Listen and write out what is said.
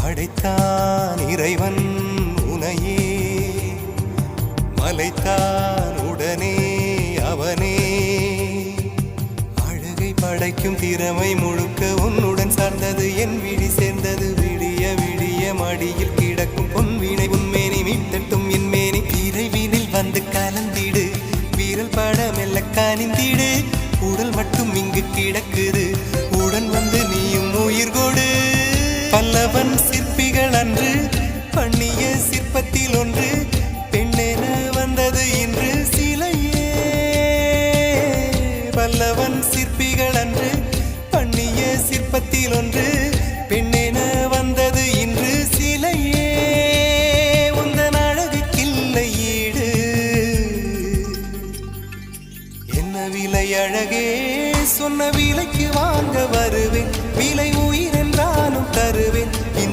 படைத்தான் இறைவன் உனையே, மலைத்தான் உடனே அவனே. அழகை படைக்கும் திறமை முழுக்க உன்னுடன் சார்ந்தது, என் விழி சேர்ந்தது. விடிய விடிய மடியில் கிடக்கும் பொன்வினை உன்மேனி மீட்டட்டும் என் மேனி. விரைவினில் வந்து கலந்திடு, வீரல் பட மெல்ல கனிந்திடு. உடல் மட்டும் இங்கு கிடக்குது, உடன் வந்து நீயும் உயிர் கொடு. பல்லவன் சிற்பிகள் அன்று பண்ணி